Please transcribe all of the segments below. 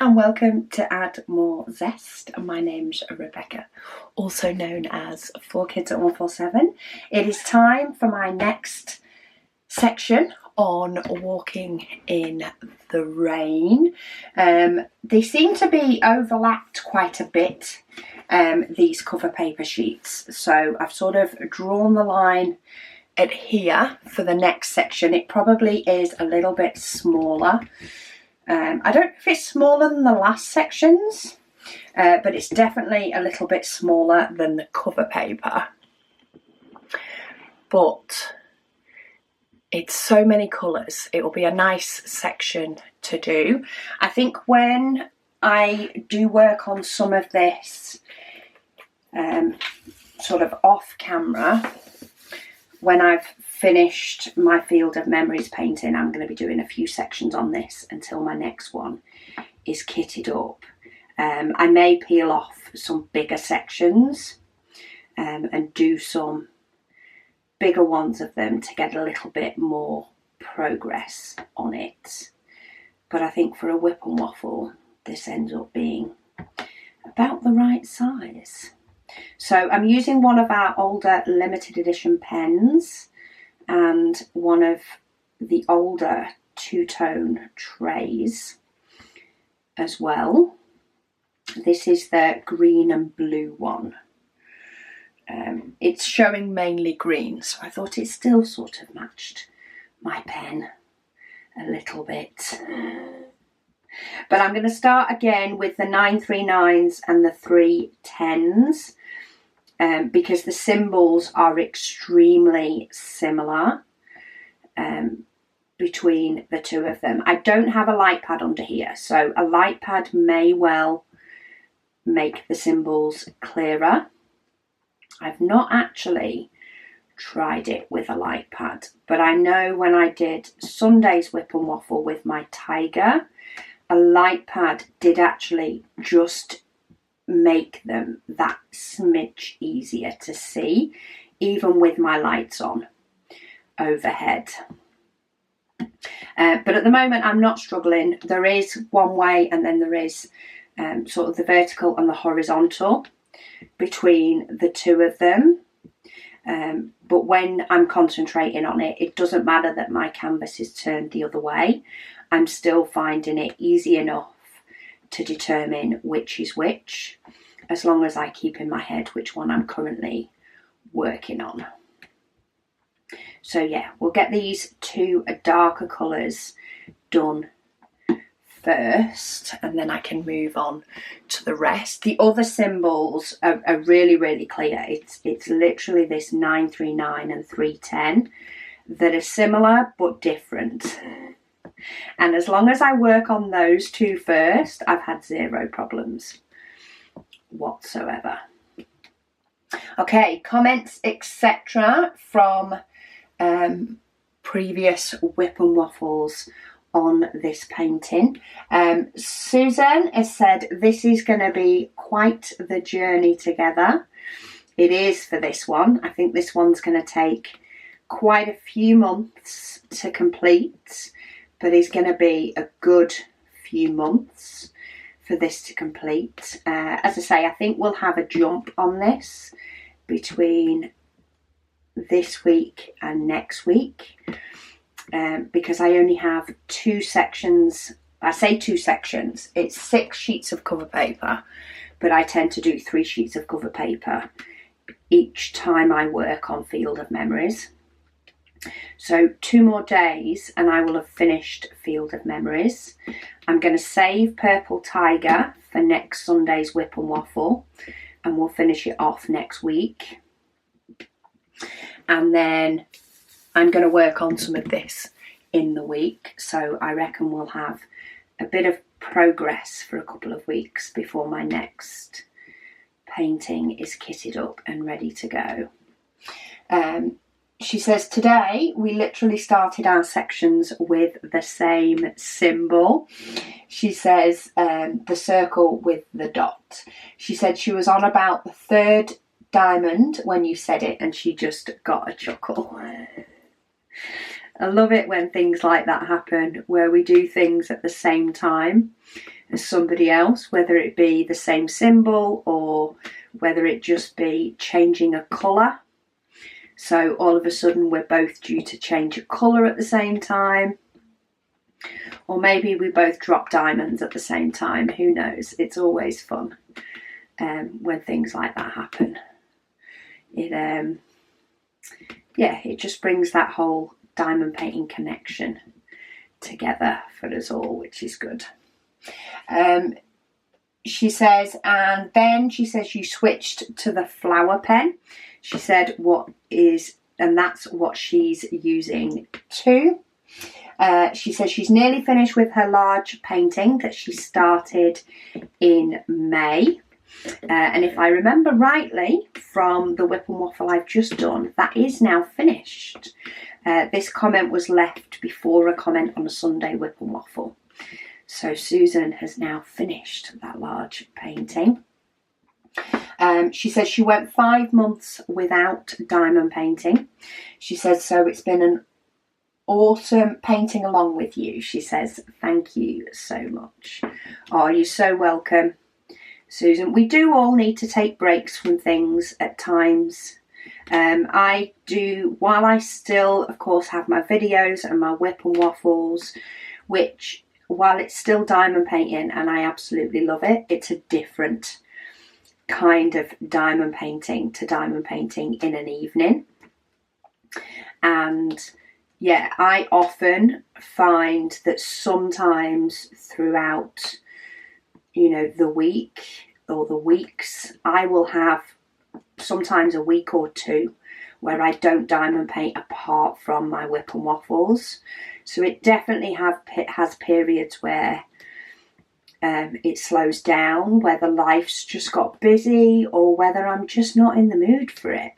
and welcome to Add More Zest. My name's Rebecca, also known as 4Kids at 147. It is time for my next section on walking in the rain. They seem to be overlapped quite a bit, these cover paper sheets. So I've sort of drawn the line at here for the next section. It probably is a little bit smaller. I don't know if it's smaller than the last sections, but it's definitely a little bit smaller than the cover paper. But it's so many colours, it will be a nice section to do. I think when I do work on some of this sort of off camera, when I've finished my Field of Memories painting, I'm going to be doing a few sections on this until my next one is kitted up. I may peel off some bigger sections and do some bigger ones of them to get a little bit more progress on it. But I think for a WIP and Waffle, this ends up being about the right size. So I'm using one of our older limited edition pens and one of the older two-tone trays as well. This is the green and blue one. It's showing mainly green, so I thought it still sort of matched my pen a little bit. But I'm going to start again with the 939s and the 310s. Because the symbols are extremely similar between the two of them. I don't have a light pad under here, so a light pad may well make the symbols clearer. I've not actually tried it with a light pad, but I know when I did Sunday's WIP and Waffle with my tiger, a light pad did actually just make them that smidge easier to see, even with my lights on overhead. But at the moment I'm not struggling. There is one way and then there is sort of the vertical and the horizontal between the two of them. But when I'm concentrating on it, it doesn't matter that my canvas is turned the other way. I'm still finding it easy enough to determine which is which, as long as I keep in my head which one I'm currently working on. So yeah, we'll get these two darker colours done first, and then I can move on to the rest. The other symbols are really, really clear. It's literally this 939 and 310 that are similar but different. And as long as I work on those two first, I've had zero problems whatsoever. Okay, comments, etc. from previous WIP and Waffles on this painting. Susan has said this is going to be quite the journey together. It is for this one. I think this one's going to take quite a few months to complete, but it's going to be a good few months for this to complete. As I say, I think we'll have a jump on this between this week and next week, because I only have two sections. I say two sections, it's 6 sheets of cover paper, but I tend to do 3 sheets of cover paper each time I work on Field of Memories. So 2 more days and I will have finished Field of Memories. I'm going to save Purple Tiger for next Sunday's WIP and Waffle, and we'll finish it off next week. And then I'm going to work on some of this in the week. So I reckon we'll have a bit of progress for a couple of weeks before my next painting is kitted up and ready to go. She says, today we literally started our sections with the same symbol. She says the circle with the dot. She said she was on about the 3rd diamond when you said it and she just got a chuckle. I love it when things like that happen, where we do things at the same time. as somebody else, whether it be the same symbol or whether it just be changing a colour. So all of a sudden we're both due to change a colour at the same time. Or maybe we both drop diamonds at the same time. Who knows? It's always fun when things like that happen. It just brings that whole diamond painting connection together for us all, which is good. She says, and then she says you switched to the flower pen. She said and that's what she's using too. She says she's nearly finished with her large painting that she started in May. And if I remember rightly from the WIP and Waffle I've just done, that is now finished. This comment was left before a comment on a Sunday WIP and Waffle. So Susan has now finished that large painting. She says she went 5 months without diamond painting. She says, so it's been an awesome painting along with you. She says, thank you so much. Oh, you're so welcome, Susan. We do all need to take breaks from things at times. I do, while I still, of course, have my videos and my WIP and Waffles, which, while it's still diamond painting and I absolutely love it, it's a different kind of diamond painting to diamond painting in an evening. And yeah, I often find that sometimes throughout, the week or the weeks, I will have sometimes a week or two where I don't diamond paint apart from my WIP and Waffles. So it definitely has periods where it slows down, whether life's just got busy or whether I'm just not in the mood for it.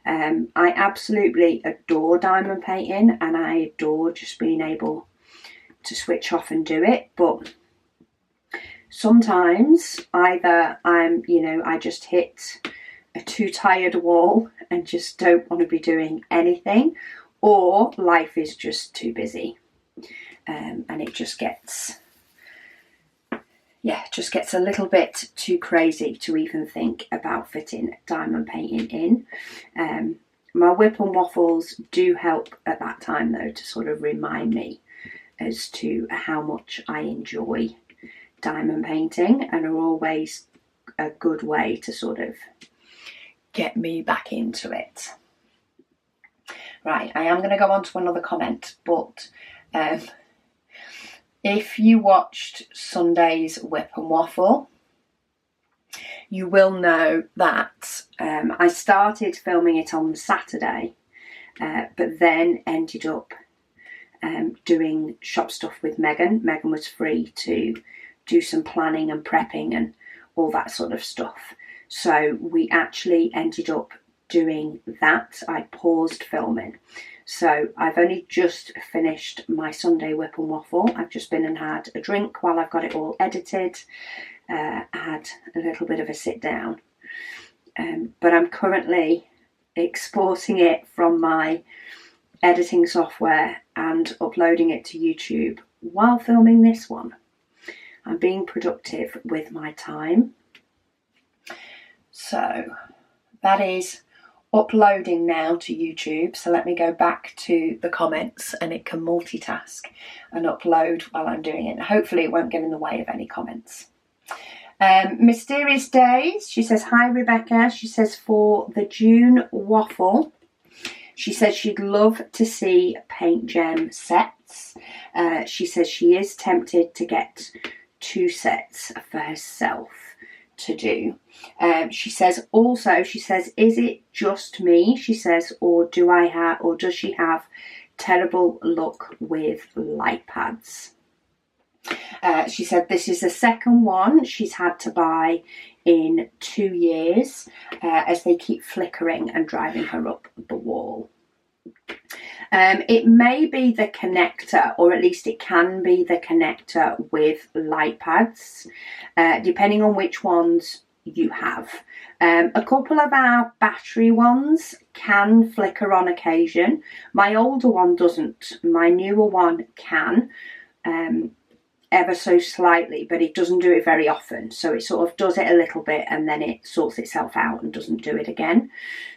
I absolutely adore diamond painting and I adore just being able to switch off and do it. But sometimes either I just hit a too tired wall and just don't want to be doing anything, or life is just too busy. And it just gets a little bit too crazy to even think about fitting diamond painting in. My WIP and Waffles do help at that time though, to sort of remind me as to how much I enjoy diamond painting, and are always a good way to sort of get me back into it. Right, I am going to go on to another comment, but if you watched Sunday's WIP and Waffle, you will know that I started filming it on the Saturday, but then ended up doing shop stuff with Megan. Megan was free to do some planning and prepping and all that sort of stuff. So we actually ended up doing that. I paused filming. So I've only just finished my Sunday WIP and Waffle. I've just been and had a drink while I've got it all edited. Had a little bit of a sit down. But I'm currently exporting it from my editing software and uploading it to YouTube while filming this one. I'm being productive with my time. So that is uploading now to YouTube. So let me go back to the comments, and it can multitask and upload while I'm doing it. Hopefully it won't get in the way of any comments. Mysterious Days, she says, hi Rebecca. She says, for the June Waffle, she says she'd love to see paint gem sets. She says she is tempted to get 2 sets for herself to do. She says also, is it just me? She says, or does she have terrible luck with light pads? She said this is the second one she's had to buy in 2 years, as they keep flickering and driving her up the wall. It may be the connector, or at least it can be the connector with light pads, depending on which ones you have. A couple of our battery ones can flicker on occasion. My older one doesn't. My newer one can. ever so slightly, but it doesn't do it very often. So it sort of does it a little bit and then it sorts itself out and doesn't do it again.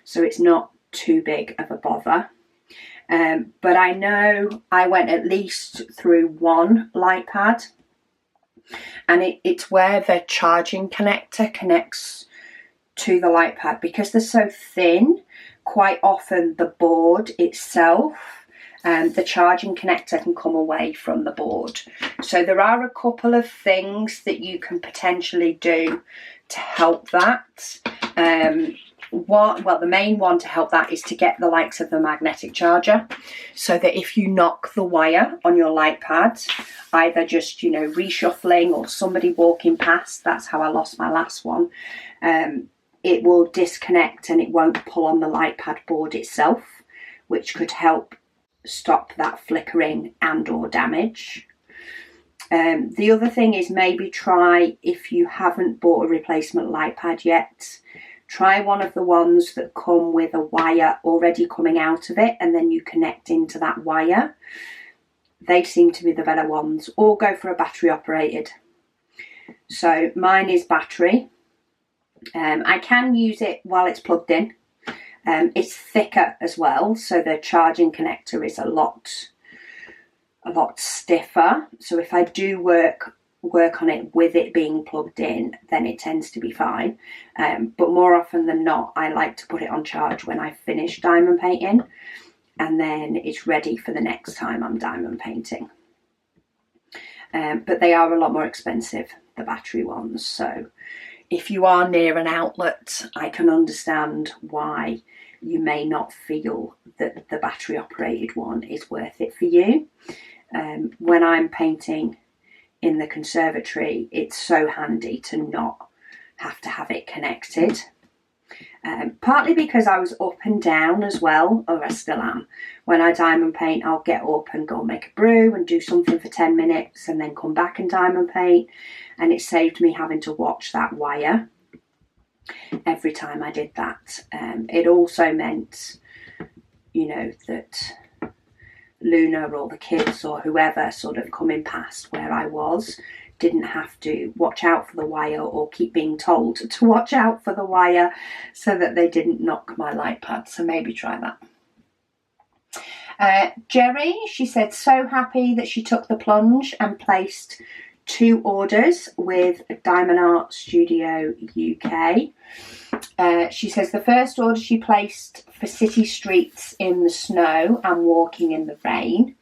So it's not too big of a bother. But I know I went at least through one light pad, and it's where the charging connector connects to the light pad. Because they're so thin, quite often the board itself, the charging connector can come away from the board. So there are a couple of things that you can potentially do to help that. The main one to help that is to get the likes of the magnetic charger, so that if you knock the wire on your light pad, either just, you know, reshuffling or somebody walking past, that's how I lost my last one, it will disconnect and it won't pull on the light pad board itself, which could help stop that flickering and or damage. The other thing is, maybe try, if you haven't bought a replacement light pad yet, try one of the ones that come with a wire already coming out of it and then you connect into that wire. They seem to be the better ones. Or go for a battery operated. So mine is battery. I can use it while it's plugged in. It's thicker as well, so the charging connector is a lot stiffer. So if I do work on it with it being plugged in, then it tends to be fine. But more often than not, I like to put it on charge when I finish diamond painting, and then it's ready for the next time I'm diamond painting. But they are a lot more expensive, the battery ones. So if you are near an outlet, I can understand why you may not feel that the battery operated one is worth it for you. When I'm painting in the conservatory, it's so handy to not have to have it connected. Partly because I was up and down as well, or I still am. When I diamond paint, I'll get up and go make a brew and do something for 10 minutes and then come back and diamond paint. And it saved me having to watch that wire every time I did that. It also meant, you know, that Luna or the kids or whoever sort of coming past where I was didn't have to watch out for the wire or keep being told to watch out for the wire so that they didn't knock my light pad. So maybe try that. Jerry, she said, so happy that she took the plunge and placed 2 orders with Diamond Art Studio UK. She says the first order she placed for city streets in the snow and walking in the rain.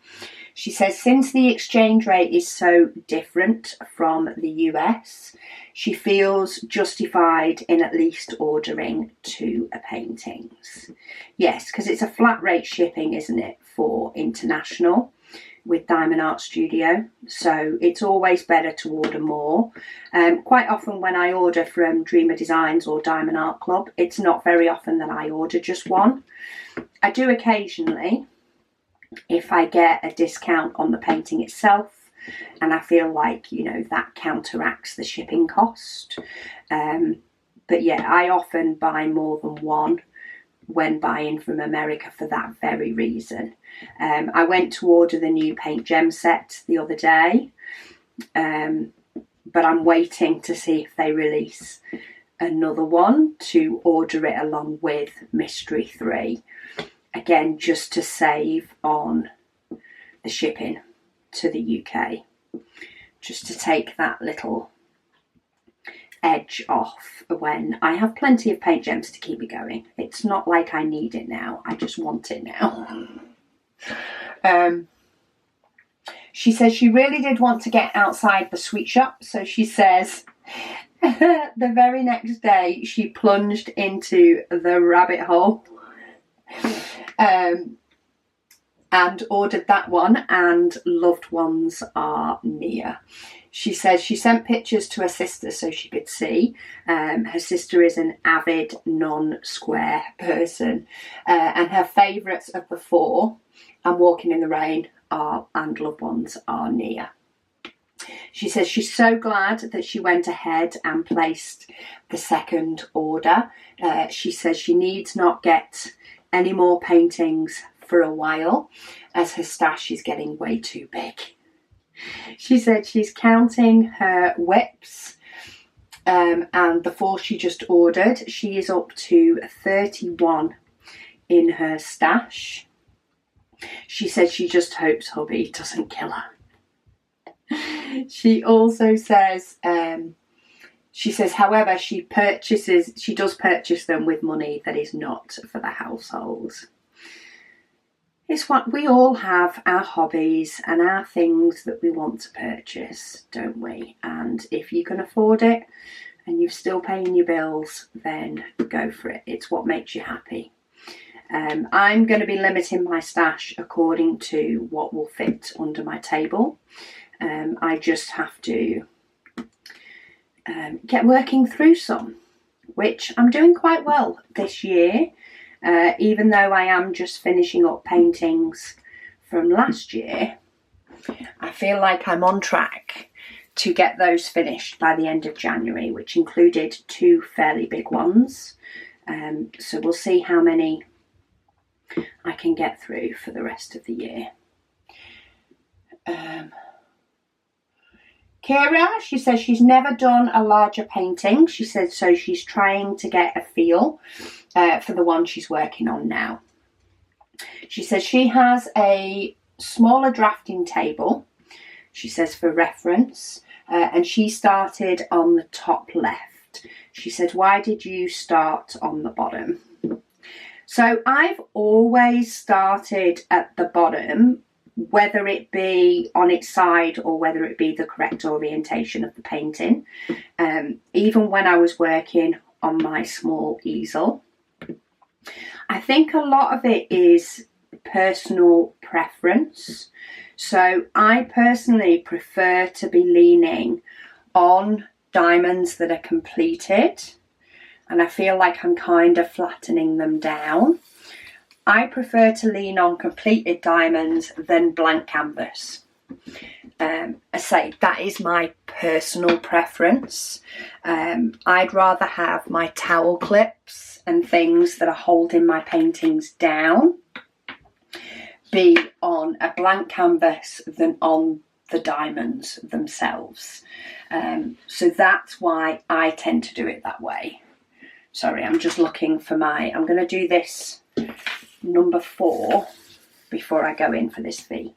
She says since the exchange rate is so different from the US, she feels justified in at least ordering 2 paintings. Yes, because it's a flat rate shipping, isn't it, for international with Diamond Art Studio. So it's always better to order more. Quite often when I order from Dreamer Designs or Diamond Art Club, it's not very often that I order just one. I do occasionally, if I get a discount on the painting itself and I feel like, you know, that counteracts the shipping cost. But yeah, I often buy more than one when buying from America for that very reason. I went to order the new paint gem set the other day, but I'm waiting to see if they release another one to order it along with Mystery 3. Again, just to save on the shipping to the UK, just to take that little edge off when I have plenty of paint gems to keep me going. It's not like I need it now, I just want it now. She says she really did want to get outside the sweet shop, so she says the very next day she plunged into the rabbit hole and ordered that one, and loved ones are near. She says she sent pictures to her sister so she could see. Her sister is an avid non-square person, and her favourites of the 4, and Walking in the Rain and Loved Ones Are Near. She says she's so glad that she went ahead and placed the second order. She says she needs not get any more paintings for a while as her stash is getting way too big. She said she's counting her WIPs, and the 4 she just ordered. She is up to 31 in her stash. She said she just hopes hubby doesn't kill her. She also says, however, she does purchase them with money that is not for the household. It's what we all have, our hobbies and our things that we want to purchase, don't we? And if you can afford it and you're still paying your bills, then go for it. It's what makes you happy. I'm going to be limiting my stash according to what will fit under my table. I just have to get working through some, which I'm doing quite well this year, even though I am just finishing up paintings from last year. I feel like I'm on track to get those finished by the end of January, which included 2 fairly big ones. So we'll see how many I can get through for the rest of the year. Kira, she says she's never done a larger painting. She said so she's trying to get a feel for the one she's working on now. She says she has a smaller drafting table, she says, for reference, and she started on the top left. She said, why did you start on the bottom? So I've always started at the bottom, whether it be on its side or whether it be the correct orientation of the painting, even when I was working on my small easel. I think a lot of it is personal preference. So I personally prefer to be leaning on diamonds that are completed, and I feel like I'm kind of flattening them down. I prefer to lean on completed diamonds than blank canvas. I say that is my personal preference. I'd rather have my towel clips and things that are holding my paintings down be on a blank canvas than on the diamonds themselves. So that's why I tend to do it that way. Sorry, I'm just looking for I'm going to do this number 4 before I go in for this V.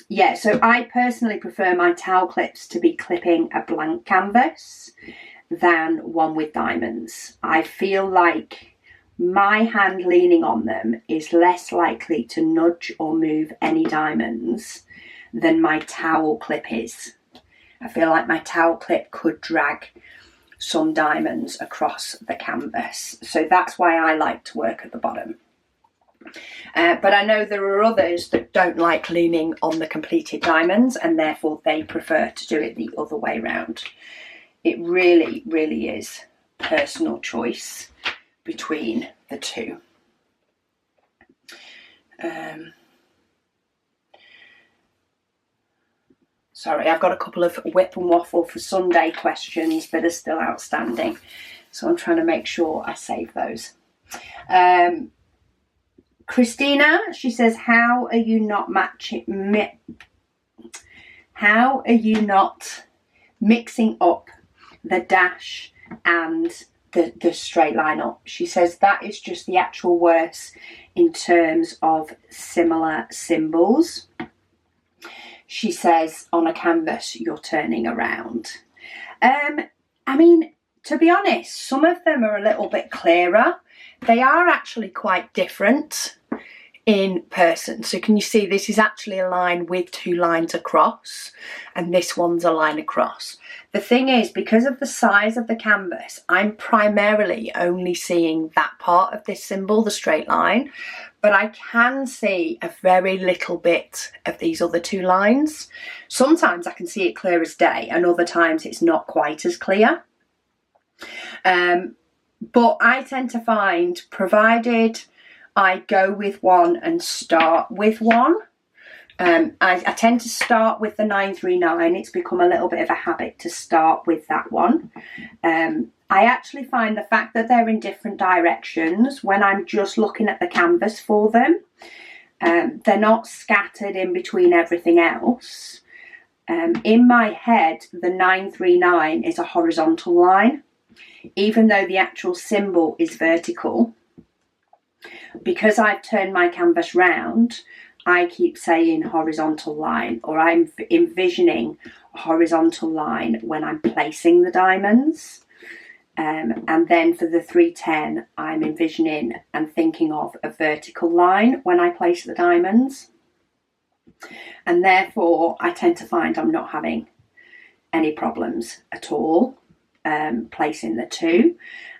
Yeah, so I personally prefer my towel clips to be clipping a blank canvas than one with diamonds. I feel like my hand leaning on them is less likely to nudge or move any diamonds than my towel clip is. I feel like my towel clip could drag some diamonds across the canvas. So that's why I like to work at the bottom. But I know there are others that don't like leaning on the completed diamonds, and therefore they prefer to do it the other way round. It really, really is personal choice between the two. Sorry, I've got a couple of WIP and Waffle for Sunday questions that are still outstanding, so I'm trying to make sure I save those. Christina, she says, how are you not mixing up the dash and the straight line up? She says that is just the actual worst in terms of similar symbols. She says on a canvas you're turning around. I mean, to be honest, some of them are a little bit clearer. They are actually quite different in person. So can you see this is actually a line with 2 lines across, and this one's a line across. The thing is, because of the size of the canvas, I'm primarily only seeing that part of this symbol, the straight line, but I can see a very little bit of these other 2 lines. Sometimes I can see it clear as day, and other times it's not quite as clear. But I tend to find, provided I go with one and start with one, I tend to start with the 939. It's become a little bit of a habit to start with that one. I actually find the fact that they're in different directions, when I'm just looking at the canvas for them, They're not scattered in between everything else. In my head, the 939 is a horizontal line, even though the actual symbol is vertical. Because I've turned my canvas round, I keep saying horizontal line, or I'm envisioning a horizontal line when I'm placing the diamonds. And then for the 310, I'm envisioning and thinking of a vertical line when I place the diamonds. And therefore, I tend to find I'm not having any problems at all placing the two.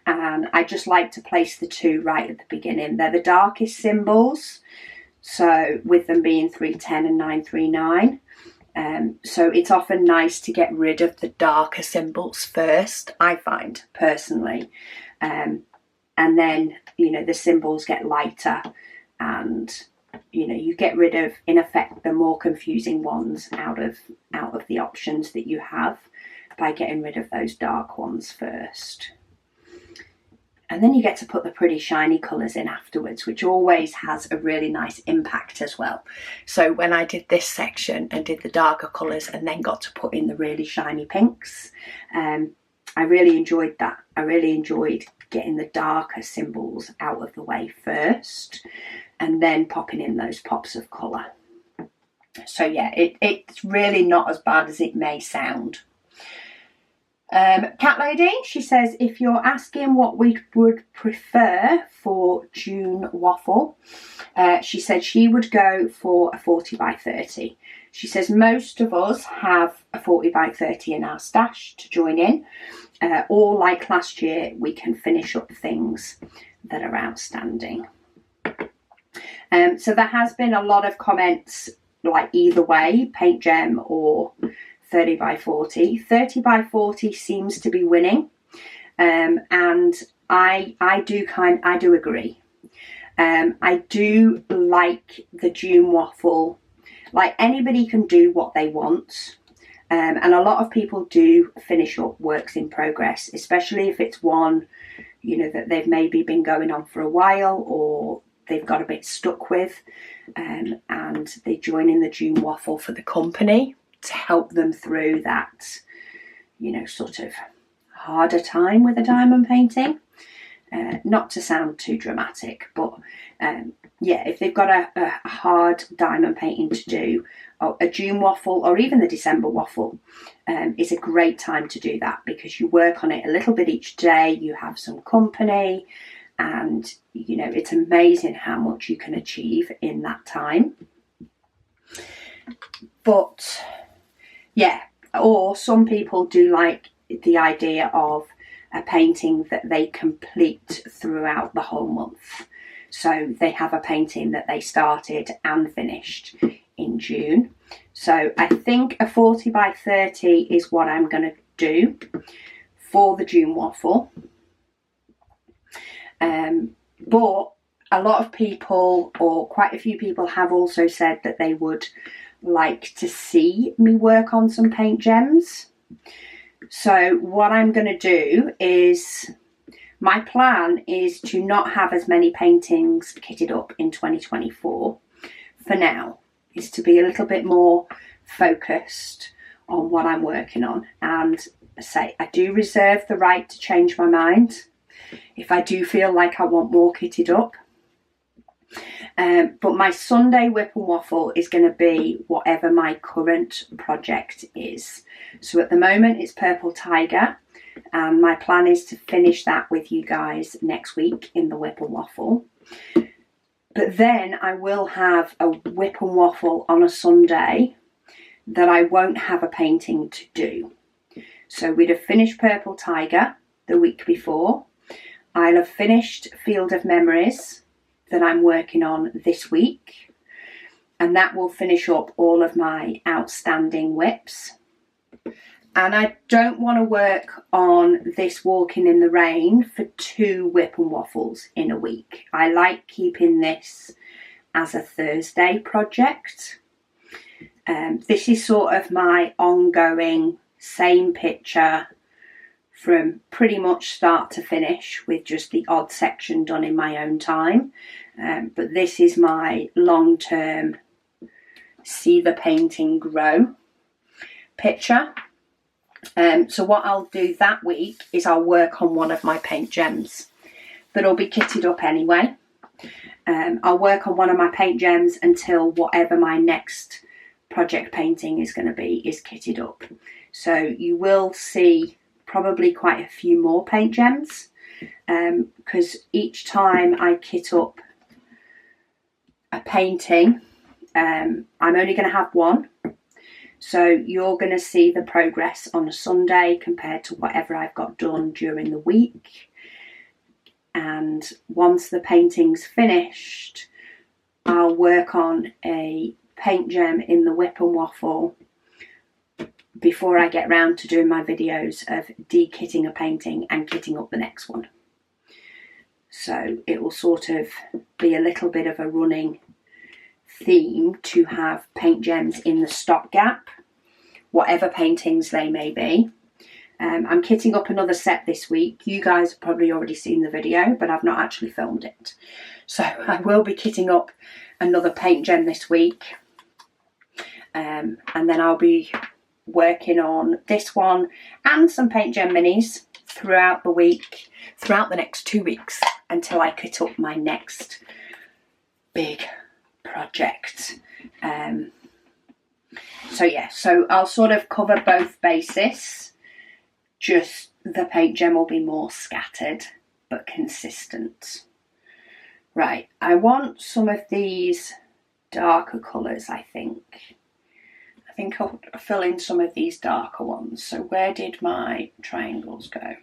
And I just like to place the two right at the beginning. They're the darkest symbols, so with them being 310 and 939. So it's often nice to get rid of the darker symbols first, I find, personally. And then, the symbols get lighter and, you get rid of, in effect, the more confusing ones out of the options that you have by getting rid of those dark ones first. And then you get to put the pretty shiny colours in afterwards, which always has a really nice impact as well. So when I did this section and did the darker colours and then got to put in the really shiny pinks, I really enjoyed that. I really enjoyed getting the darker symbols out of the way first and then popping in those pops of colour. So yeah, it's really not as bad as it may sound. Cat Lady, she says, if you're asking what we would prefer for June waffle, she said she would go for a 40 by 30. She says most of us have a 40 by 30 in our stash to join in, or like last year, we can finish up things that are outstanding. So there has been a lot of comments like either way, paint gem or 30 by 40. 30 by 40 seems to be winning, and I do agree. I do like the June waffle. Like, anybody can do what they want, and a lot of people do finish up works in progress, especially if it's one that they've maybe been going on for a while or they've got a bit stuck with, and they join in the June waffle for the company to help them through that, sort of harder time with a diamond painting. Not to sound too dramatic, but yeah, if they've got a hard diamond painting to do, or a June waffle or even the December waffle is a great time to do that, because you work on it a little bit each day, you have some company, and it's amazing how much you can achieve in that time. But yeah, or some people do like the idea of a painting that they complete throughout the whole month. So they have a painting that they started and finished in June. So I think a 40 by 30 is what I'm going to do for the June waffle. But a lot of people, or quite a few people, have also said that they would like to see me work on some paint gems. So what I'm going to do is, my plan is to not have as many paintings kitted up in 2024 for now, is to be a little bit more focused on what I'm working on, and say I do reserve the right to change my mind if I do feel like I want more kitted up. But my Sunday whip and waffle is going to be whatever my current project is. So at the moment it's Purple Tiger, and my plan is to finish that with you guys next week in the whip and waffle. But then I will have a whip and waffle on a Sunday that I won't have a painting to do. So we'd have finished Purple Tiger the week before. I'll have finished Field of Memories that I'm working on this week, and that will finish up all of my outstanding whips. And I don't want to work on this Walking in the Rain for 2 whip and waffles in a week. I like keeping this as a Thursday project. This is sort of my ongoing same picture from pretty much start to finish, with just the odd section done in my own time. But this is my long-term see the painting grow picture. So what I'll do that week is I'll work on one of my paint gems that'll be kitted up anyway. I'll work on one of my paint gems until whatever my next project painting is going to be is kitted up. So you will see probably quite a few more paint gems, because each time I kit up a painting, I'm only going to have one. So you're going to see the progress on a Sunday compared to whatever I've got done during the week. And once the painting's finished, I'll work on a paint gem in the WIP and Waffle before I get round to doing my videos of de-kitting a painting and kitting up the next one. So it will sort of be a little bit of a running theme to have paint gems in the stopgap, whatever paintings they may be. I'm kitting up another set this week. You guys have probably already seen the video, but I've not actually filmed it. So I will be kitting up another paint gem this week. And then I'll be working on this one and some paint gem minis throughout the week, throughout the next 2 weeks, until I kit up my next big project. So I'll sort of cover both bases. Just the paint gem will be more scattered but consistent. Right, I want some of these darker colours, I think. I think I'll fill in some of these darker ones. So where did my triangles go?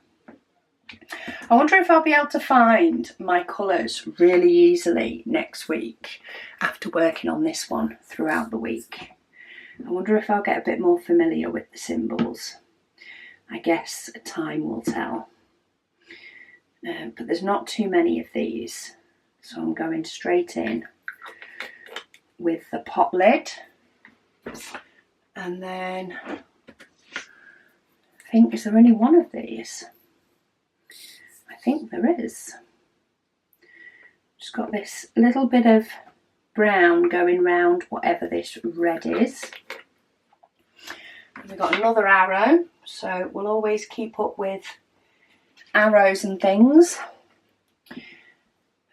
I wonder if I'll be able to find my colours really easily next week after working on this one throughout the week. I wonder if I'll get a bit more familiar with the symbols. I guess time will tell. But there's not too many of these, so I'm going straight in with the pot lid. And then I think, is there only one of these? I think there is. Just got this little bit of brown going round whatever this red is. And we've got another arrow, so we'll always keep up with arrows and things.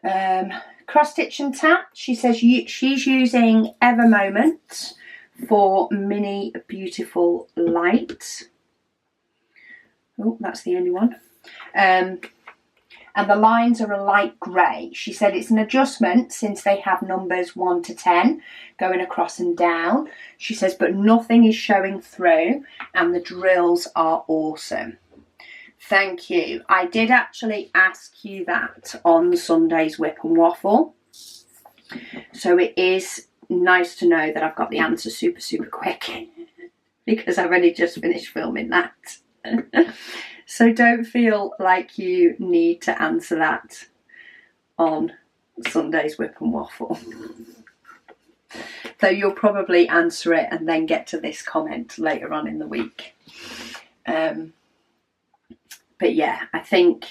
Cross stitch and tap, she says she's using Ever Moment for Mini Beautiful Light. Oh, that's the only one. And the lines are a light grey. She said it's an adjustment since they have numbers 1 to 10 going across and down. She says, but nothing is showing through and the drills are awesome. Thank you. I did actually ask you that on Sunday's WIP and Waffle. So it is nice to know that I've got the answer super, super quick because I've only just finished filming that. So don't feel like you need to answer that on Sunday's WIP and Waffle. Though you'll probably answer it and then get to this comment later on in the week. But yeah, I think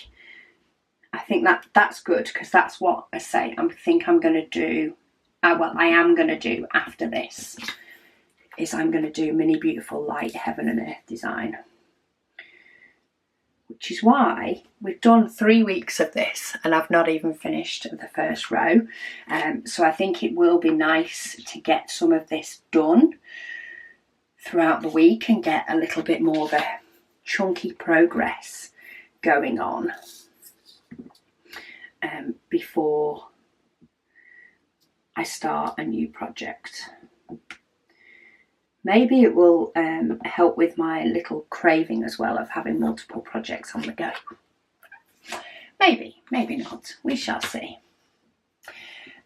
that's good, because that's what I say. I am going to do after this, is I'm going to do Mini Beautiful Light Heaven and Earth design. Which is why we've done 3 weeks of this and I've not even finished the first row. So I think it will be nice to get some of this done throughout the week and get a little bit more of a chunky progress going on before I start a new project. Maybe it will help with my little craving as well of having multiple projects on the go. Maybe, maybe not. We shall see.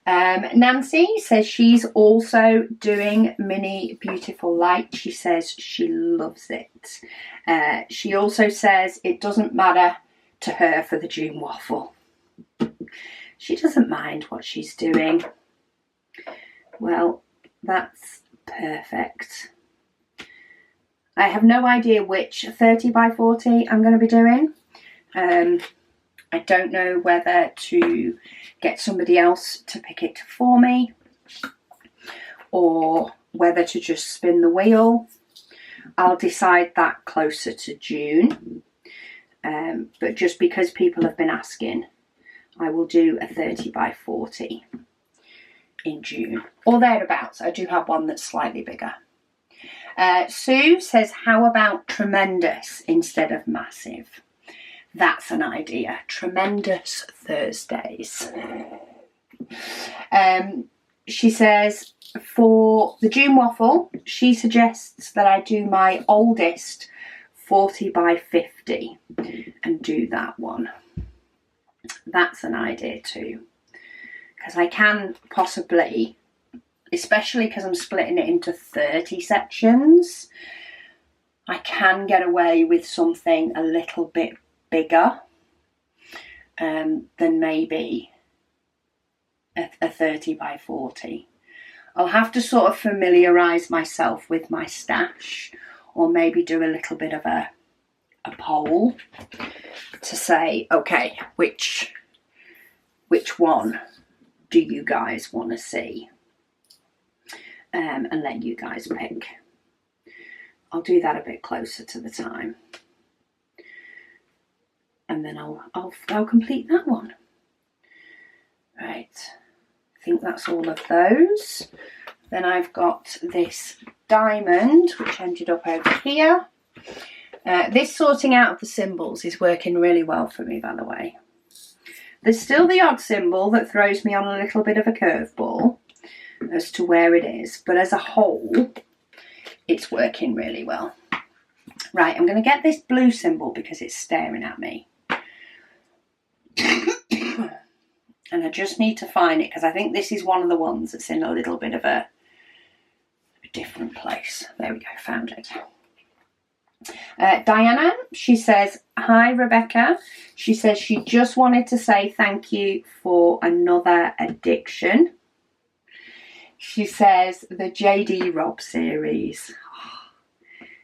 Nancy says she's also doing Mini Beautiful Light. She says she loves it. She also says it doesn't matter to her for the June Waffle. She doesn't mind what she's doing. Well, that's perfect. I have no idea which 30 by 40 I'm going to be doing. I don't know whether to get somebody else to pick it for me or whether to just spin the wheel. I'll decide that closer to June. But just because people have been asking, I will do a 30 by 40 in June or thereabouts. I do have one that's slightly bigger. Sue says, how about tremendous instead of massive? That's an idea. Tremendous Thursdays. She says, for the June waffle, she suggests that I do my oldest 40 by 50 and do that one. That's an idea too. Because I can possibly, especially because I'm splitting it into 30 sections, I can get away with something a little bit bigger than maybe a 30 by 40. I'll have to sort of familiarise myself with my stash, or maybe do a little bit of a poll to say, okay, which one do you guys want to see? And let you guys pick. I'll do that a bit closer to the time. And then I'll complete that one. Right, I think that's all of those. Then I've got this diamond, which ended up over here. This sorting out of the symbols is working really well for me, by the way. There's still the odd symbol that throws me on a little bit of a curveball as to where it is, but as a whole, it's working really well. Right, I'm going to get this blue symbol because it's staring at me. And I just need to find it because I think this is one of the ones that's in a little bit of a different place. There we go, found it. Diana, she says, hi Rebecca. She says she just wanted to say thank you for another addiction. She says the JD Robb series.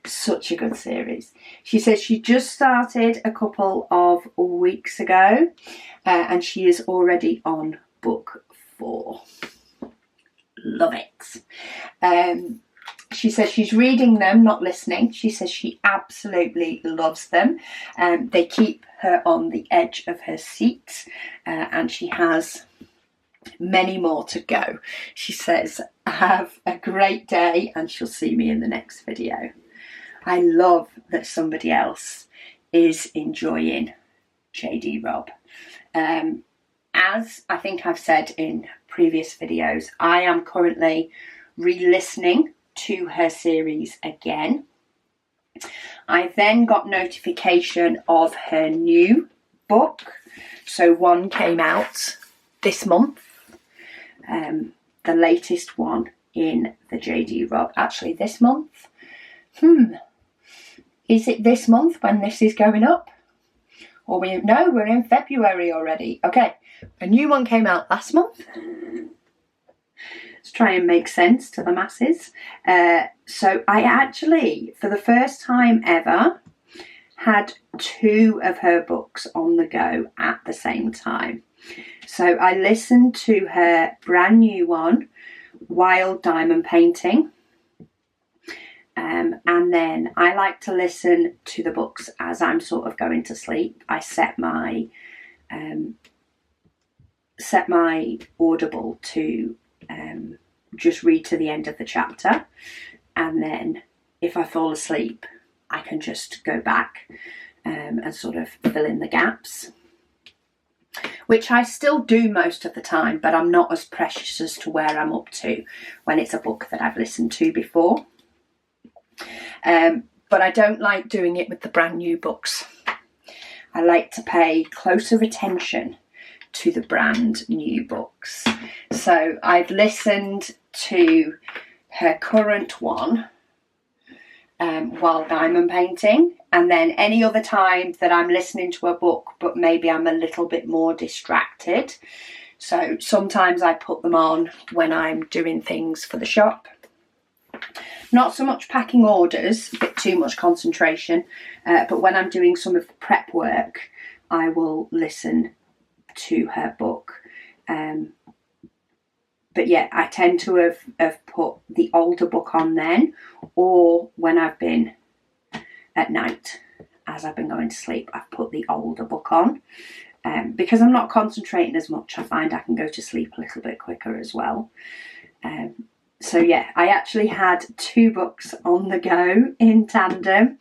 Such a good series. She says she just started a couple of weeks ago and she is already on book 4. Love it. She says she's reading them, not listening. She says she absolutely loves them. They keep her on the edge of her seat and she has many more to go. She says, have a great day and she'll see me in the next video. I love that somebody else is enjoying JD Robb. As I think I've said in previous videos, I am currently re-listening to her series again. I then got notification of her new book. So one came out this month. The latest one in the JD Robb. Actually this month. Is it this month when this is going up? Or no, we're in February already. Okay, a new one came out last month. Let's try and make sense to the masses. So I actually, for the first time ever, had 2 of her books on the go at the same time. So I listened to her brand new one, Wild Diamond Painting. And then I like to listen to the books as I'm sort of going to sleep. I set my Audible to just read to the end of the chapter, and then if I fall asleep I can just go back and sort of fill in the gaps, which I still do most of the time, but I'm not as precious as to where I'm up to when it's a book that I've listened to before. But I don't like doing it with the brand new books. I like to pay closer attention to the brand new books. So I've listened to her current one, Wild Diamond Painting, and then any other time that I'm listening to a book but maybe I'm a little bit more distracted. So sometimes I put them on when I'm doing things for the shop. Not so much packing orders, a bit too much concentration, but when I'm doing some of the prep work, I will listen to her book. But yeah, I tend to have put the older book on then, or when I've been at night, as I've been going to sleep, I've put the older book on. Because I'm not concentrating as much, I find I can go to sleep a little bit quicker as well. So yeah, I actually had 2 books on the go in tandem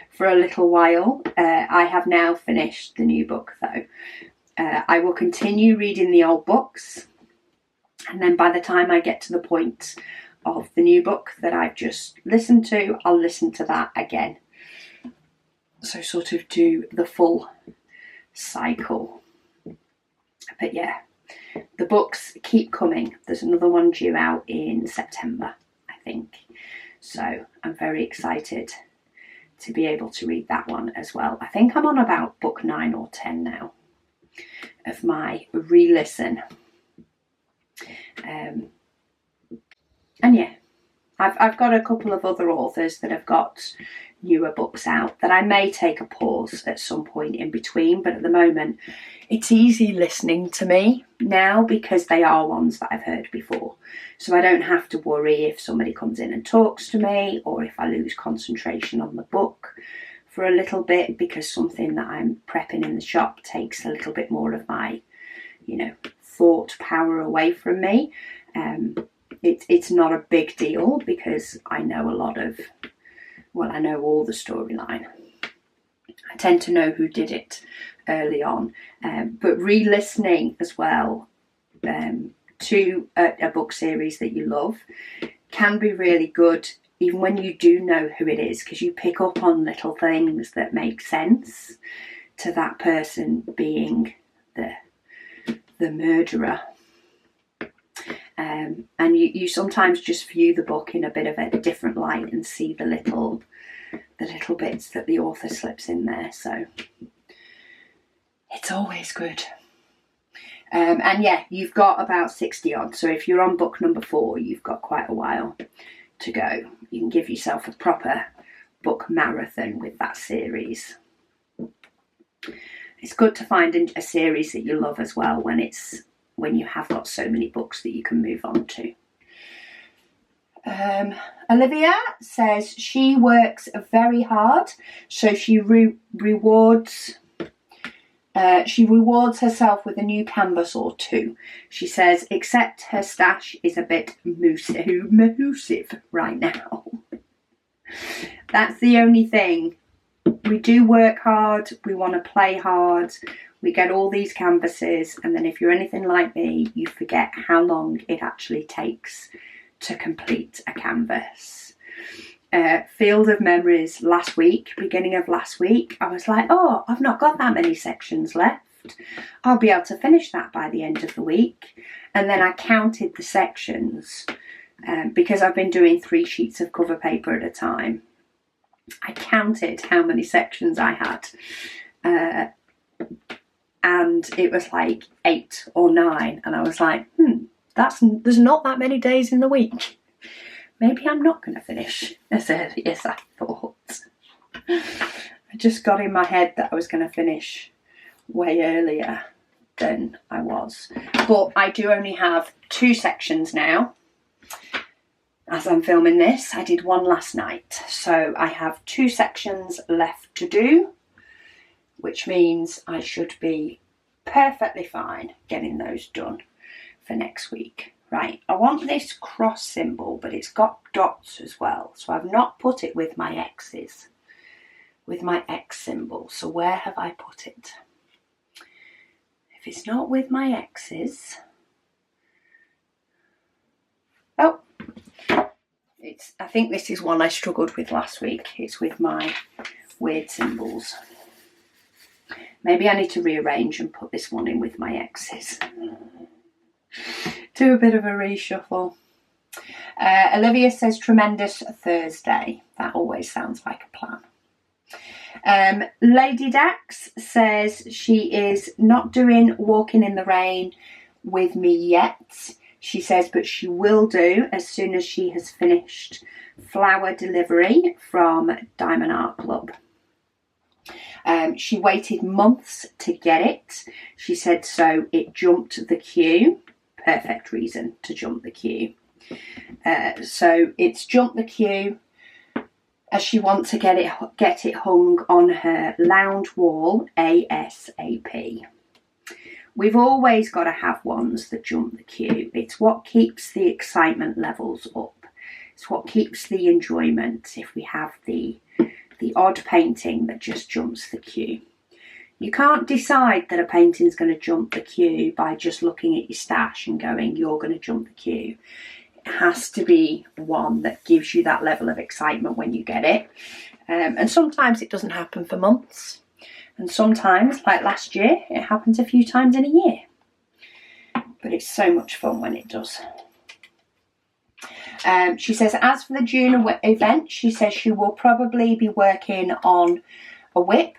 for a little while. I have now finished the new book though. I will continue reading the old books, and then by the time I get to the point of the new book that I've just listened to, I'll listen to that again. So sort of do the full cycle. But yeah, the books keep coming. There's another one due out in September, I think. So I'm very excited to be able to read that one as well. I think I'm on about book 9 or 10 now of my re-listen. And yeah, I've got a couple of other authors that have got newer books out that I may take a pause at some point in between, but at the moment it's easy listening to me now because they are ones that I've heard before, so I don't have to worry if somebody comes in and talks to me or if I lose concentration on the book for a little bit, because something that I'm prepping in the shop takes a little bit more of my, thought power away from me. It's not a big deal because I know I know all the storyline. I tend to know who did it early on, but re-listening as well to a book series that you love can be really good, even when you do know who it is, because you pick up on little things that make sense to that person being the murderer. And you sometimes just view the book in a bit of a different light and see the little bits that the author slips in there. So it's always good. And yeah, you've got about 60 odd. So if you're on book number 4, you've got quite a while to go. You can give yourself a proper book marathon with that series. It's good to find a series that you love as well when you have got so many books that you can move on to. Olivia says she works very hard, so she rewards herself with a new canvas or 2. She says, except her stash is a bit massive right now. That's the only thing. We do work hard, we want to play hard, we get all these canvases, and then if you're anything like me, you forget how long it actually takes to complete a canvas. Field of Memories beginning of last week, I was like, oh, I've not got that many sections left. I'll be able to finish that by the end of the week. And then I counted the sections because I've been doing 3 sheets of cover paper at a time. I counted how many sections I had. And it was like 8 or 9. And I was like, there's not that many days in the week. Maybe I'm not going to finish as early as I thought. I just got in my head that I was going to finish way earlier than I was. But I do only have 2 sections now. As I'm filming this, I did 1 last night. So I have 2 sections left to do, which means I should be perfectly fine getting those done for next week. Right, I want this cross symbol, but it's got dots as well. So I've not put it with my X's, with my X symbol. So where have I put it? If it's not with my X's, I think this is one I struggled with last week. It's with my weird symbols. Maybe I need to rearrange and put this one in with my X's. Do a bit of a reshuffle. Olivia says tremendous Thursday. That always sounds like a plan. Lady Dax says she is not doing walking in the rain with me yet. She says, but she will do as soon as she has finished flower delivery from Diamond Art Club. She waited months to get it. She said, so it jumped the queue. Perfect reason to jump the queue. So it's jumped the queue as she wants to get it hung on her lounge wall ASAP. We've always got to have ones that jump the queue. It's what keeps the excitement levels up. It's what keeps the enjoyment if we have the odd painting that just jumps the queue. You can't decide that a painting's going to jump the queue by just looking at your stash and going, you're going to jump the queue. It has to be one that gives you that level of excitement when you get it. And sometimes it doesn't happen for months. And sometimes, like last year, it happens a few times in a year. But it's so much fun when it does. She says, as for the June event, she says she will probably be working on a WIP.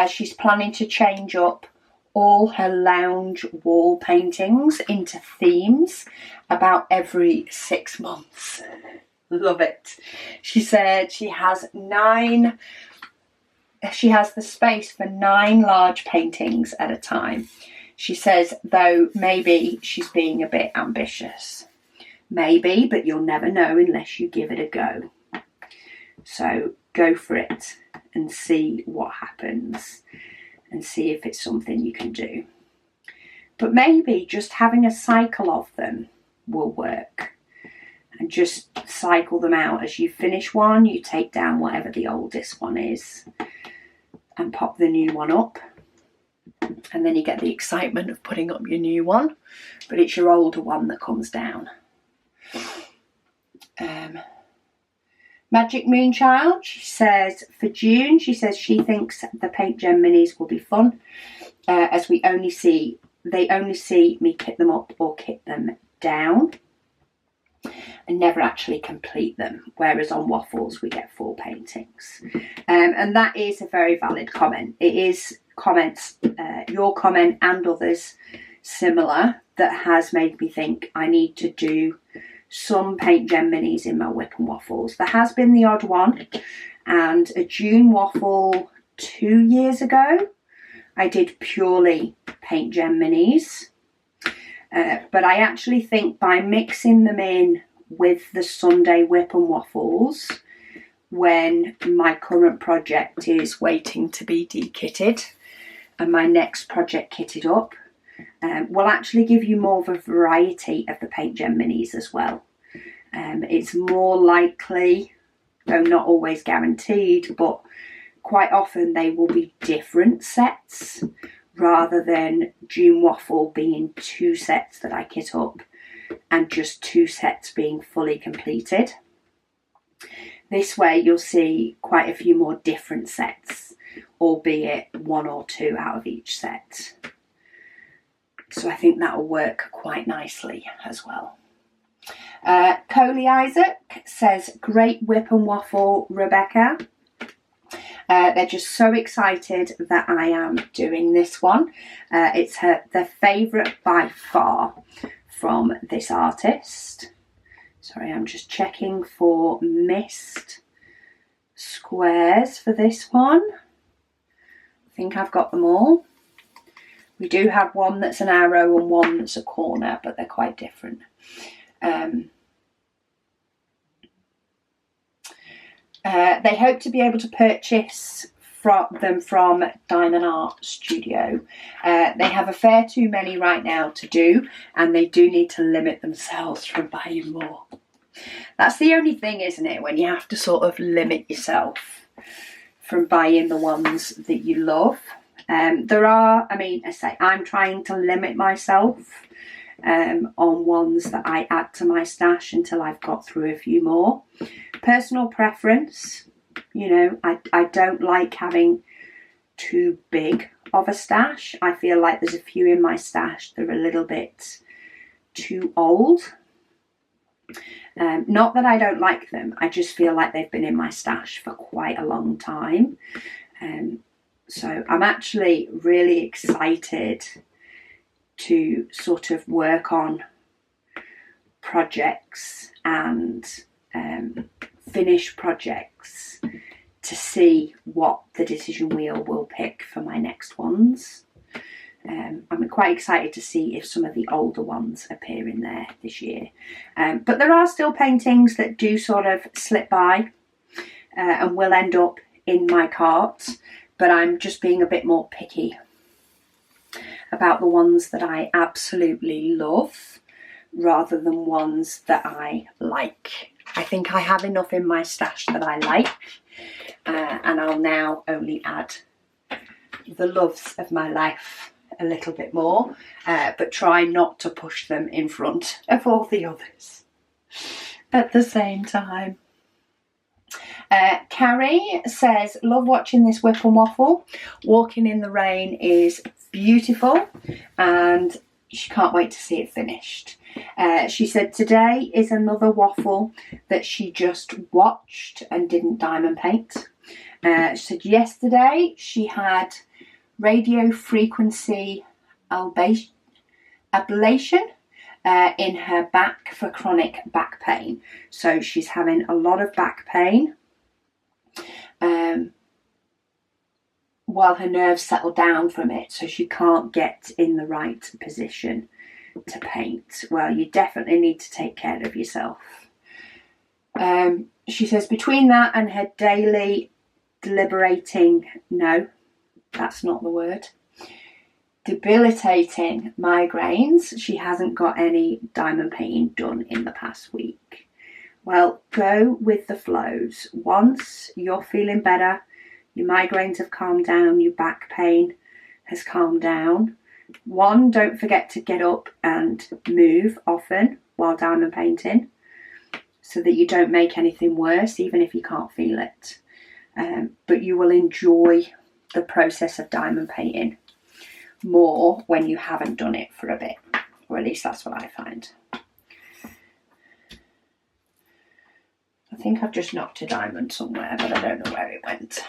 She's planning to change up all her lounge wall paintings into themes about every 6 months. Love it. She said she has the space for 9 large paintings at a time. She says, though, maybe she's being a bit ambitious. Maybe, but you'll never know unless you give it a go. So go for it and see what happens and see if it's something you can do. But maybe just having a cycle of them will work. And just cycle them out. As you finish one, you take down whatever the oldest one is and pop the new one up. And then you get the excitement of putting up your new one. But it's your older one that comes down. Magic Moonchild, she says for June, she says she thinks the Paint Gem Minis will be fun, as they only see me kit them up or kit them down and never actually complete them, whereas on Waffles we get 4 paintings. And that is a very valid comment. It is comments, your comment and others similar, that has made me think I need to do some Paint Gem Minis in my WIP and Waffles. There has been the odd one, and a June Waffle 2 years ago I did purely Paint Gem Minis, but I actually think by mixing them in with the Sunday WIP and Waffles when my current project is waiting to be de-kitted and my next project kitted up, will actually give you more of a variety of the Paint Gem Minis as well. It's more likely, though not always guaranteed, but quite often they will be different sets rather than June Waffle being 2 sets that I kit up and just 2 sets being fully completed. This way you'll see quite a few more different sets, albeit 1 or 2 out of each set. So I think that will work quite nicely as well. Coley Isaac says, great WIP and Waffle, Rebecca. They're just so excited that I am doing this one. It's their favourite by far from this artist. Sorry, I'm just checking for missed squares for this one. I think I've got them all. We do have one that's an arrow and one that's a corner, but they're quite different. They hope to be able to purchase them from Diamond Art Studio. They have a fair too many right now to do, and they do need to limit themselves from buying more. That's the only thing, isn't it, when you have to sort of limit yourself from buying the ones that you love. There are, I'm trying to limit myself on ones that I add to my stash until I've got through a few more. Personal preference, I don't like having too big of a stash. I feel like there's a few in my stash that are a little bit too old. Not that I don't like them, I just feel like they've been in my stash for quite a long time. So I'm actually really excited to sort of work on projects and finish projects to see what the decision wheel will pick for my next ones. I'm quite excited to see if some of the older ones appear in there this year. But there are still paintings that do sort of slip by and will end up in my cart, but I'm just being a bit more picky about the ones that I absolutely love rather than ones that I like. I think I have enough in my stash that I like, and I'll now only add the loves of my life a little bit more, but try not to push them in front of all the others at the same time. Carrie says, love watching this WIP and Waffle. Walking in the rain is beautiful and she can't wait to see it finished. She said today is another waffle that she just watched and didn't diamond paint. She said yesterday she had radio frequency ablation in her back for chronic back pain. So she's having a lot of back pain while her nerves settle down from it, so she can't get in the right position to paint. Well, you definitely need to take care of yourself. She says between that and her daily debilitating migraines, she hasn't got any diamond painting done in the past week. Well, go with the flows. Once you're feeling better, your migraines have calmed down, your back pain has calmed down. One, don't forget to get up and move often while diamond painting so that you don't make anything worse, even if you can't feel it. But you will enjoy the process of diamond painting more when you haven't done it for a bit, or at least that's what I find. I think I've just knocked a diamond somewhere, but I don't know where it went.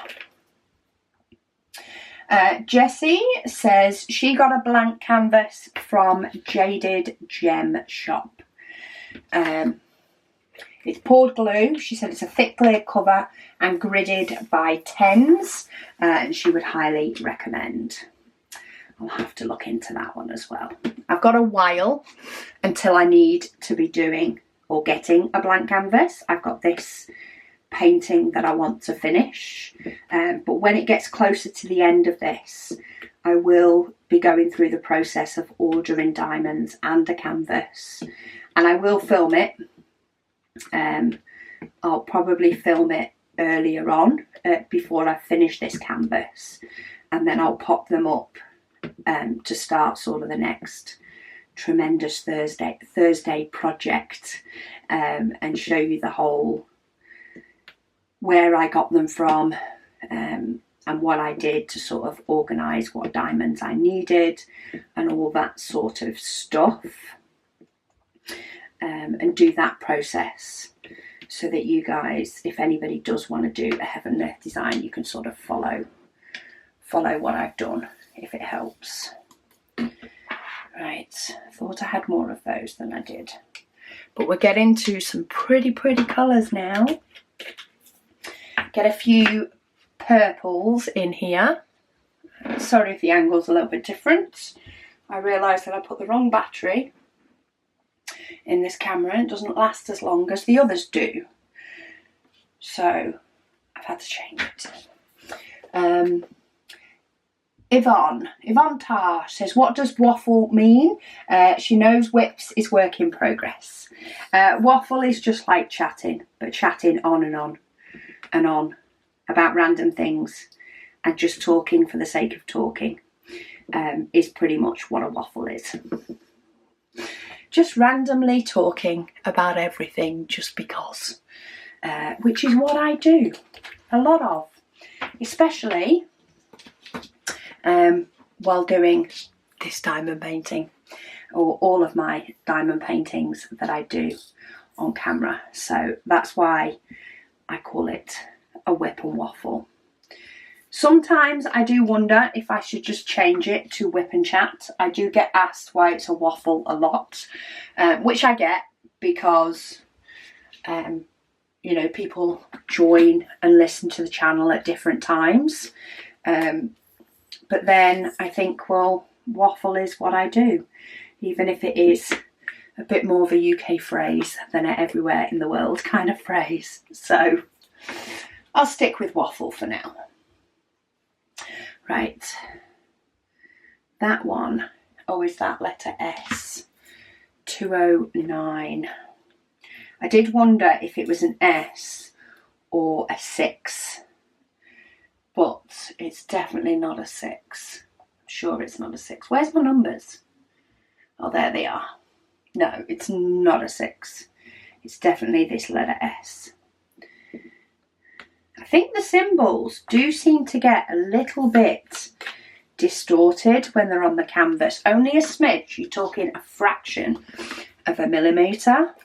Jessie says she got a blank canvas from Jaded Gem Shop. It's poured glue. She said it's a thick clear cover and gridded by 10s, and she would highly recommend. I'll have to look into that one as well. I've got a while until I need to be doing or getting a blank canvas. I've got this painting that I want to finish, but when it gets closer to the end of this, I will be going through the process of ordering diamonds and a canvas, and I will film it. I'll probably film it earlier on before I finish this canvas, and then I'll pop them up to start sort of the next tremendous Thursday project, and show you the whole, where I got them from, and what I did to sort of organise what diamonds I needed and all that sort of stuff, and do that process so that you guys, if anybody does want to do a heaven and earth design, you can sort of follow what I've done, if it helps. Right, I thought I had more of those than I did, but we're getting to some pretty colours now. Get a few purples in here. Sorry if the angle's a little bit different. I realised that I put the wrong battery in this camera and it doesn't last as long as the others do, so I've had to change it. Yvonne Tar says, what does waffle mean? She knows WIPs is work in progress. Waffle is just like chatting, but chatting on and on and on about random things and just talking for the sake of talking, is pretty much what a waffle is. Just randomly talking about everything just because, which is what I do a lot of, especially while doing this diamond painting, or all of my diamond paintings that I do on camera. So that's why I call it a WIP and Waffle. Sometimes I do wonder if I should just change it to WIP and Chat. I do get asked why it's a waffle a lot, which I get, because, you know, people join and listen to the channel at different times. But then I think, well, waffle is what I do, even if it is a bit more of a UK phrase than an everywhere in the world kind of phrase. So I'll stick with waffle for now. Right. That one, is that letter S. 209. I did wonder if it was an S or a 6. But it's definitely not a 6. I'm sure it's not a 6. Where's my numbers? Oh, there they are. No, it's not a 6. It's definitely this letter S. I think the symbols do seem to get a little bit distorted when they're on the canvas. Only a smidge. You're talking a fraction of a millimetre.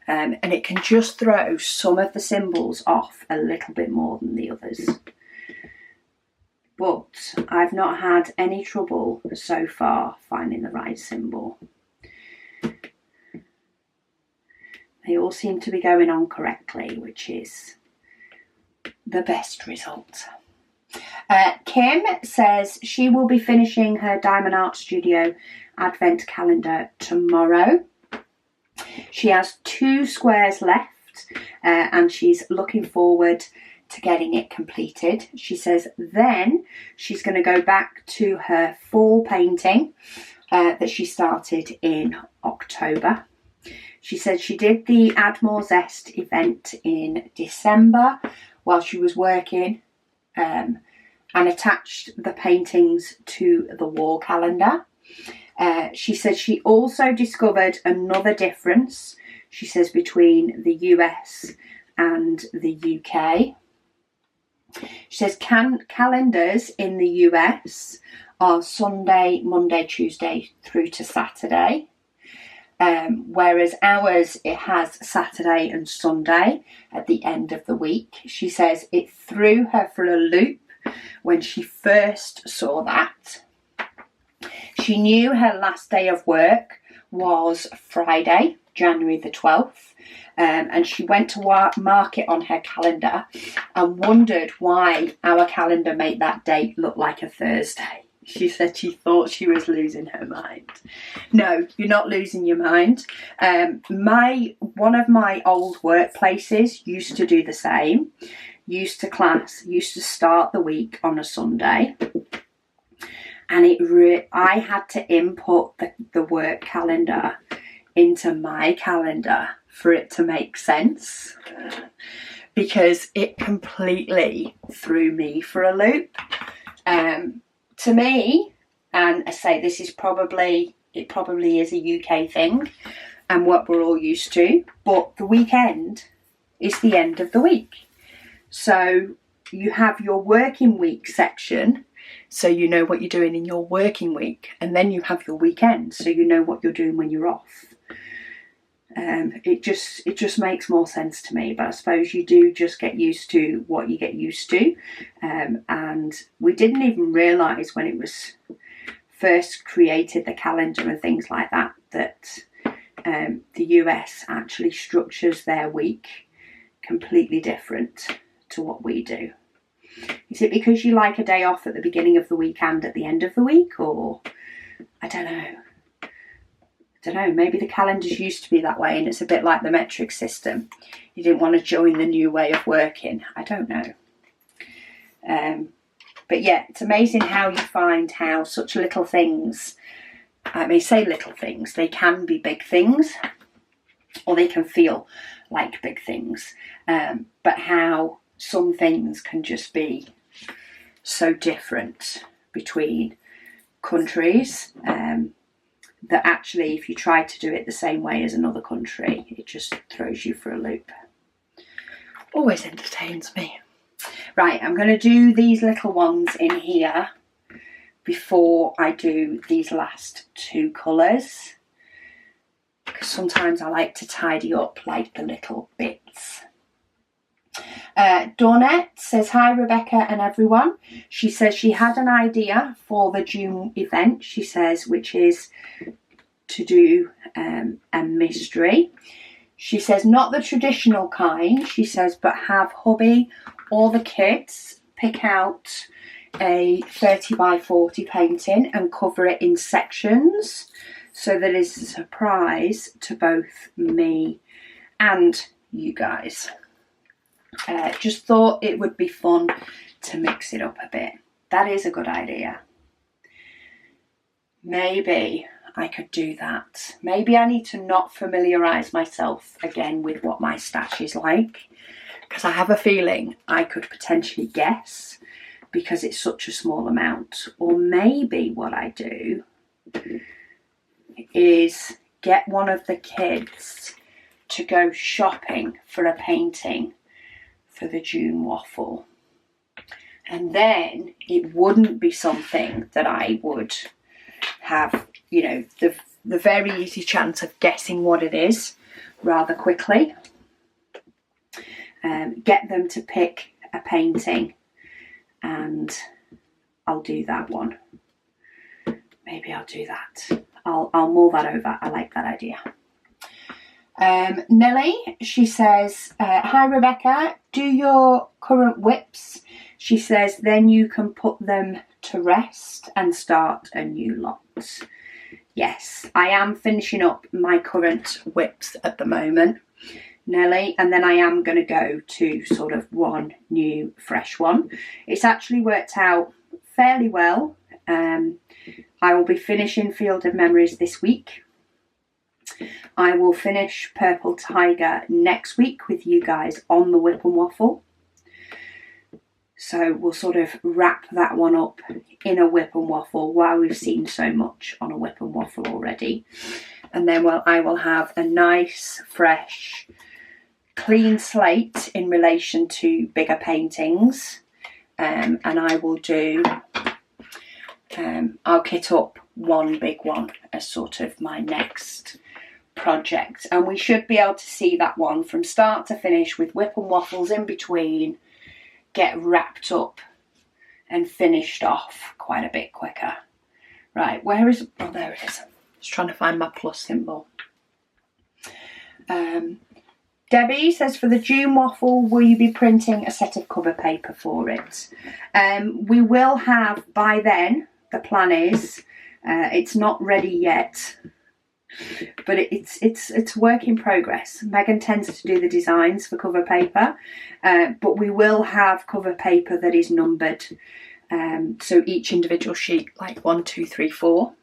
And it can just throw some of the symbols off a little bit more than the others. But I've not had any trouble so far finding the right symbol. They all seem to be going on correctly, which is the best result. Kim says she will be finishing her Diamond Art Studio Advent Calendar tomorrow. She has 2 squares left and she's looking forward to getting it completed. She says then she's going to go back to her fall painting that she started in October. She said she did the Add More Zest event in December while she was working and attached the paintings to the wall calendar. She said she also discovered another difference, she says, between the US and the UK. She says calendars in the US are Sunday, Monday, Tuesday through to Saturday. Whereas ours, it has Saturday and Sunday at the end of the week. She says it threw her for a loop when she first saw that. She knew her last day of work was Friday, January the 12th, and she went to mark it on her calendar and wondered why our calendar made that date look like a Thursday. She said she thought she was losing her mind. No, you're not losing your mind. One of my old workplaces used to do the same. Used to start the week on a Sunday. And I had to input the work calendar into my calendar for it to make sense, because it completely threw me for a loop. To me, and I say this is probably is a UK thing and what we're all used to, but the weekend is the end of the week. So you have your working week section, so you know what you're doing in your working week, and then you have your weekend, so you know what you're doing when you're off. It just makes more sense to me, but I suppose you do just get used to what you get used to. And we didn't even realise when it was first created, the calendar and things like that, that the US actually structures their week completely different to what we do. Is it because you like a day off at the beginning of the week and at the end of the week, or I don't know, maybe the calendars used to be that way and it's a bit like the metric system. You didn't want to join the new way of working. I don't know. But yeah, it's amazing how you find how such little things, I may say little things, they can be big things, or they can feel like big things, but how some things can just be so different between countries, that actually if you try to do it the same way as another country, it just throws you for a loop. Always entertains me. Right, I'm going to do these little ones in here before I do these last 2 colours, because sometimes I like to tidy up like the little bits. Dawnette says, hi Rebecca and everyone. She says she had an idea for the June event, she says, which is to do a mystery. She says not the traditional kind, she says, but have hubby or the kids pick out a 30 by 40 painting and cover it in sections so that it's a surprise to both me and you guys. Just thought it would be fun to mix it up a bit. That is a good idea. Maybe I could do that. Maybe I need to not familiarise myself again with what my stash is like, because I have a feeling I could potentially guess because it's such a small amount. Or maybe what I do is get one of the kids to go shopping for a painting for the June waffle. And then it wouldn't be something that I would have, you know, the very easy chance of guessing what it is rather quickly. Get them to pick a painting and I'll do that one. Maybe I'll do that. I'll mull that over. I like that idea. Nellie, she says, hi Rebecca, do your current WIPs. She says, then you can put them to rest and start a new lot. Yes, I am finishing up my current WIPs at the moment, Nellie, and then I am going to go to sort of one new fresh one. It's actually worked out fairly well. I will be finishing Field of Memories this week. I will finish Purple Tiger next week with you guys on the WIP and Waffle. So we'll sort of wrap that one up in a WIP and Waffle while we've seen so much on a WIP and Waffle already. And then I will have a nice, fresh, clean slate in relation to bigger paintings. And I will do, I'll kit up one big one as sort of my next project. And we should be able to see that one from start to finish with WIP and Waffles in between, get wrapped up and finished off quite a bit quicker. Right, where is, oh there it is. Just trying to find my plus symbol. Debbie says, for the June waffle, will you be printing a set of cover paper for it? We will have by then, the plan is, it's not ready yet, but it's work in progress. Megan tends to do the designs for cover paper, but we will have cover paper that is numbered. So each individual sheet, like 1, 2, 3, 4.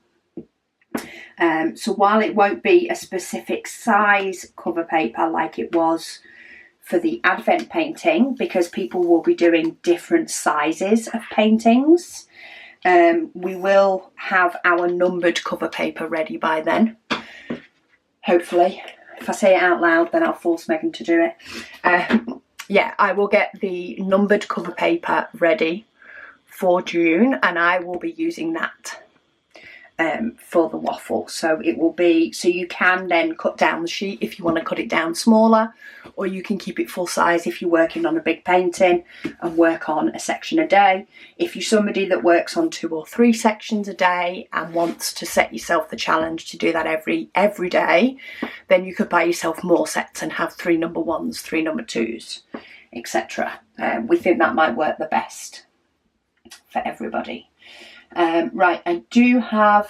So while it won't be a specific size cover paper like it was for the Advent painting, because people will be doing different sizes of paintings, we will have our numbered cover paper ready by then. Hopefully. If I say it out loud, then I'll force Megan to do it. Yeah, I will get the numbered cover paper ready for June, and I will be using that for the waffle. So it will be, so you can then cut down the sheet if you want to cut it down smaller, or you can keep it full size if you're working on a big painting and work on a section a day. If you're somebody that works on 2 or 3 sections a day and wants to set yourself the challenge to do that every day, then you could buy yourself more sets and have 3 number 1s, 3 number 2s, etc. We think that might work the best for everybody. Right, I do have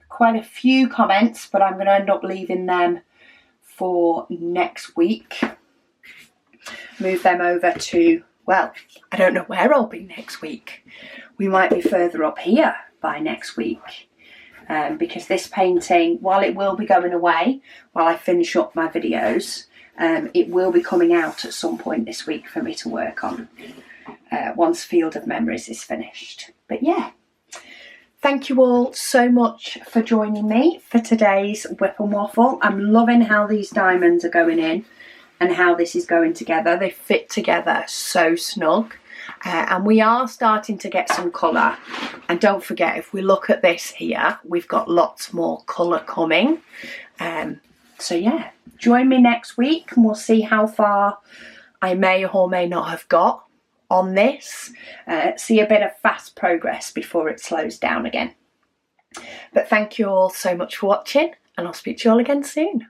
quite a few comments, but I'm going to end up leaving them for next week. Move them over to, well, I don't know where I'll be next week. We might be further up here by next week, because this painting, while it will be going away while I finish up my videos, it will be coming out at some point this week for me to work on. Once Field of Memories is finished. But yeah, thank you all so much for joining me for today's WIP and Waffle. I'm loving how these diamonds are going in and how this is going together. They fit together so snug, and we are starting to get some colour. And don't forget, if we look at this here, we've got lots more colour coming. So yeah, join me next week and we'll see how far I may or may not have got on this. See a bit of fast progress before it slows down again. But thank you all so much for watching, and I'll speak to you all again soon.